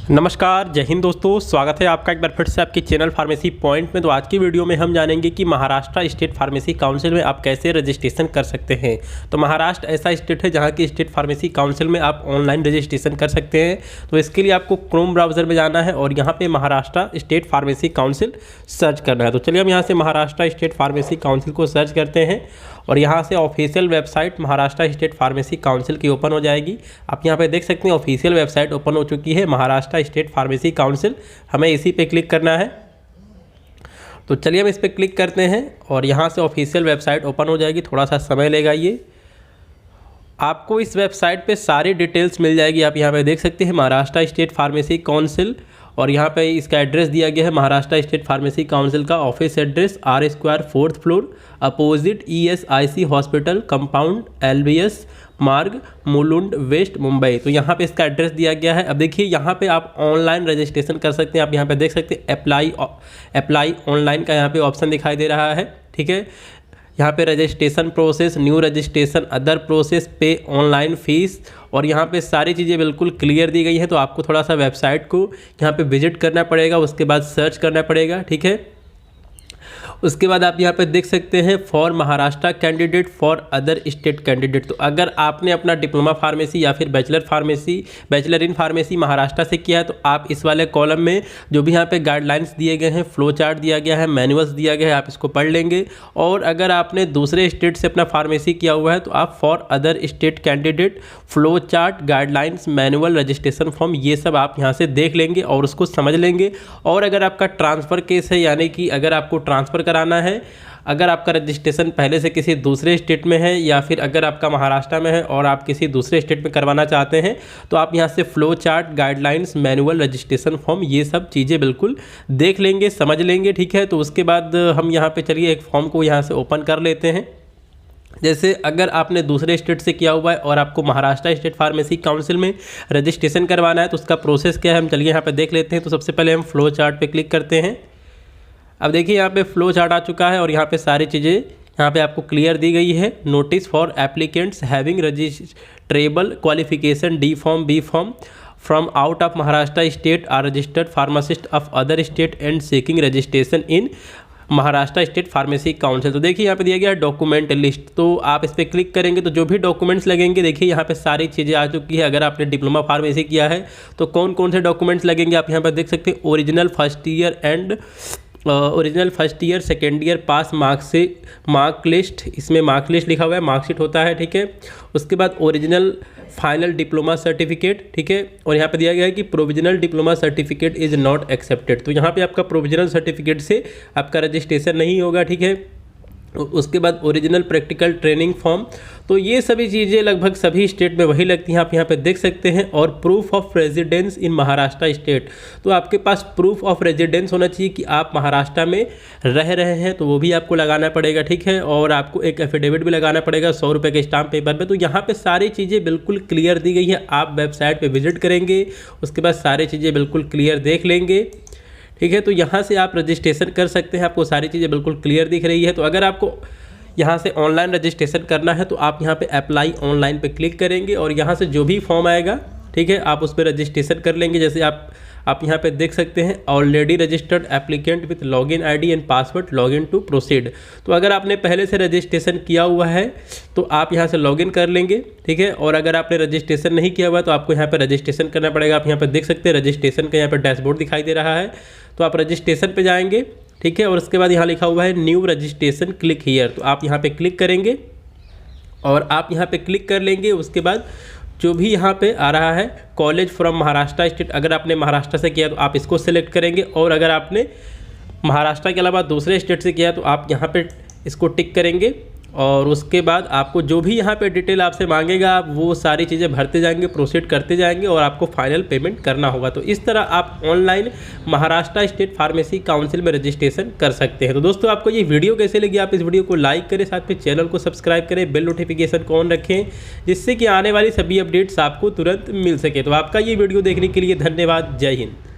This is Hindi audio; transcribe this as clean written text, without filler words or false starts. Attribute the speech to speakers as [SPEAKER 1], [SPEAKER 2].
[SPEAKER 1] नमस्कार, जय हिंद दोस्तों। स्वागत है आपका एक बार फिर से आपके चैनल फार्मेसी पॉइंट में। तो आज की वीडियो में हम जानेंगे कि महाराष्ट्र स्टेट फार्मेसी काउंसिल में आप कैसे रजिस्ट्रेशन कर सकते हैं। तो महाराष्ट्र ऐसा स्टेट है जहां की स्टेट फार्मेसी काउंसिल में आप ऑनलाइन रजिस्ट्रेशन कर सकते हैं। तो इसके लिए आपको क्रोम ब्राउज़र में जाना है और यहाँ पर Maharashtra state pharmacy council search करना है। तो चलिए हम यहाँ से महाराष्ट्र स्टेट फार्मेसी काउंसिल को सर्च करते हैं और यहाँ से official website Maharashtra state pharmacy council की ओपन हो जाएगी। आप यहाँ पे देख सकते हैं ऑफिशियल वेबसाइट ओपन हो चुकी है महाराष्ट्र स्टेट फार्मेसी काउंसिल। हमें इसी पे क्लिक करना है। तो चलिए हम इस पर क्लिक करते हैं और यहाँ से ऑफिशियल वेबसाइट ओपन हो जाएगी। थोड़ा सा समय लेगा ये। आपको इस वेबसाइट पे सारी डिटेल्स मिल जाएगी। आप यहाँ पे देख सकते हैं महाराष्ट्र स्टेट फार्मेसी काउंसिल और यहाँ पे इसका एड्रेस दिया गया है महाराष्ट्र स्टेट फार्मेसी काउंसिल का office address R square 4th floor opposite ESIC hospital compound LBS मार्ग मुलुंड वेस्ट मुंबई। तो यहाँ पे इसका एड्रेस दिया गया है। अब देखिए यहाँ पे आप ऑनलाइन रजिस्ट्रेशन कर सकते हैं। आप यहाँ पे देख सकते हैं अप्लाई ऑनलाइन का यहाँ पे ऑप्शन दिखाई दे रहा है। ठीक है, यहाँ पे registration process, new registration, other process, पे ऑनलाइन फीस और यहाँ पे सारी चीज़ें बिल्कुल क्लियर दी गई हैं। तो आपको थोड़ा सा वेबसाइट को यहाँ पे विजिट करना पड़ेगा, उसके बाद सर्च करना पड़ेगा। ठीक है, उसके बाद आप यहाँ पे देख सकते हैं for Maharashtra candidate, for other state candidate. तो अगर आपने अपना डिप्लोमा फार्मेसी या फिर बैचलर इन फार्मेसी महाराष्ट्र से किया है तो आप इस वाले कॉलम में जो भी यहाँ पे गाइडलाइंस दिए गए हैं, फ्लो चार्ट दिया गया है, मैनुअल्स दिया गया है, आप इसको पढ़ लेंगे। और अगर आपने दूसरे स्टेट से अपना फार्मेसी किया हुआ है तो आप for other state candidate, flow chart, guidelines, manual, registration form, ये सब आप यहाँ से देख लेंगे और उसको समझ लेंगे। और अगर आपका ट्रांसफ़र केस है, यानी कि अगर आपको ट्रांसफ़र कराना है, अगर आपका रजिस्ट्रेशन पहले से किसी दूसरे स्टेट में है या फिर अगर आपका महाराष्ट्र में है और आप किसी दूसरे स्टेट में करवाना चाहते हैं तो आप यहाँ से flow chart, guidelines, manual, registration form, ये सब चीज़ें बिल्कुल देख लेंगे, समझ लेंगे। ठीक है, तो उसके बाद हम यहाँ पे चलिए एक फॉर्म को यहाँ से ओपन कर लेते हैं। जैसे अगर आपने दूसरे स्टेट से किया हुआ है और आपको महाराष्ट्र स्टेट फार्मेसी काउंसिल में रजिस्ट्रेशन करवाना है तो उसका प्रोसेस क्या है हम चलिए यहाँ पे देख लेते हैं। तो सबसे पहले हम फ्लो चार्ट पे क्लिक करते हैं। अब देखिए यहाँ पे फ्लो चार्ट आ चुका है और यहाँ पे सारी चीज़ें यहाँ पे आपको क्लियर दी गई है। Notice for applicants having registrable qualification D Pharm B Pharm from out of Maharashtra state are registered pharmacist of other state and seeking registration in Maharashtra state pharmacy council. तो देखिए यहाँ पे दिया गया डॉक्यूमेंट लिस्ट। तो आप इस पर क्लिक करेंगे तो जो भी डॉक्यूमेंट्स लगेंगे, देखिए यहाँ पे सारी चीज़ें आ चुकी है। अगर आपने डिप्लोमा फार्मेसी किया है तो कौन कौन से डॉक्यूमेंट्स लगेंगे आप यहाँ पर देख सकते हैं। Original first year second year pass marks से मार्क लिस्ट, इसमें मार्क लिस्ट लिखा हुआ है, मार्कशीट होता है। ठीक है, उसके बाद ओरिजिनल फाइनल डिप्लोमा सर्टिफिकेट। ठीक है, और यहाँ पे दिया गया है कि provisional diploma certificate is not accepted. तो यहाँ पे आपका प्रोविजनल सर्टिफिकेट से आपका रजिस्ट्रेशन नहीं होगा। ठीक है, उसके बाद ओरिजिनल प्रैक्टिकल ट्रेनिंग फॉर्म। तो ये सभी चीज़ें लगभग सभी स्टेट में वही लगती हैं, आप यहाँ पे देख सकते हैं। और proof of residence in Maharashtra state. तो आपके पास प्रूफ ऑफ रेजिडेंस होना चाहिए कि आप महाराष्ट्र में रह रहे हैं, तो वो भी आपको लगाना पड़ेगा। ठीक है, और आपको एक एफिडेविट भी लगाना पड़ेगा 100 रुपये के स्टाम्प पेपर पे। तो यहाँ पे सारी चीज़ें बिल्कुल क्लियर दी गई है। आप वेबसाइट पर विजिट करेंगे, उसके बाद सारी चीज़ें बिल्कुल क्लियर देख लेंगे। ठीक है, तो यहाँ से आप रजिस्ट्रेशन कर सकते हैं। आपको सारी चीज़ें बिल्कुल क्लियर दिख रही है। तो अगर आपको यहाँ से ऑनलाइन रजिस्ट्रेशन करना है तो आप यहाँ पे अप्लाई ऑनलाइन पे क्लिक करेंगे और यहाँ से जो भी फॉर्म आएगा, ठीक है, आप उस पर रजिस्ट्रेशन कर लेंगे। जैसे आप यहाँ पे देख सकते हैं already registered applicant with login ID and password login to proceed. तो अगर आपने पहले से रजिस्ट्रेशन किया हुआ है तो आप यहाँ से लॉगिन कर लेंगे। ठीक है, और अगर आपने रजिस्ट्रेशन नहीं किया हुआ तो आपको यहाँ पे रजिस्ट्रेशन करना पड़ेगा। आप यहाँ पे देख सकते हैं रजिस्ट्रेशन का यहाँ पे डैशबोर्ड दिखाई दे रहा है। तो आप रजिस्ट्रेशन पे जाएंगे। ठीक है, और उसके बाद यहाँ लिखा हुआ है न्यू रजिस्ट्रेशन क्लिक हियर। तो आप यहाँ पे क्लिक करेंगे और आप यहाँ पे क्लिक कर लेंगे। उसके बाद जो भी यहाँ पे आ रहा है कॉलेज फ्रॉम महाराष्ट्र स्टेट, अगर आपने महाराष्ट्र से किया तो आप इसको सिलेक्ट करेंगे। और अगर आपने महाराष्ट्र के अलावा दूसरे स्टेट से किया तो आप यहाँ पे इसको टिक करेंगे। और उसके बाद आपको जो भी यहाँ पे डिटेल आपसे मांगेगा आप वो सारी चीज़ें भरते जाएंगे, प्रोसीड करते जाएंगे और आपको फाइनल पेमेंट करना होगा। तो इस तरह आप online Maharashtra state pharmacy council में रजिस्ट्रेशन कर सकते हैं। तो दोस्तों आपको ये वीडियो कैसे लगी, आप इस वीडियो को लाइक करें, साथ में चैनल को सब्सक्राइब करें, बेल नोटिफिकेशन को ऑन रखें जिससे कि आने वाली सभी अपडेट्स आपको तुरंत मिल सके। तो आपका ये वीडियो देखने के लिए धन्यवाद। जय हिंद।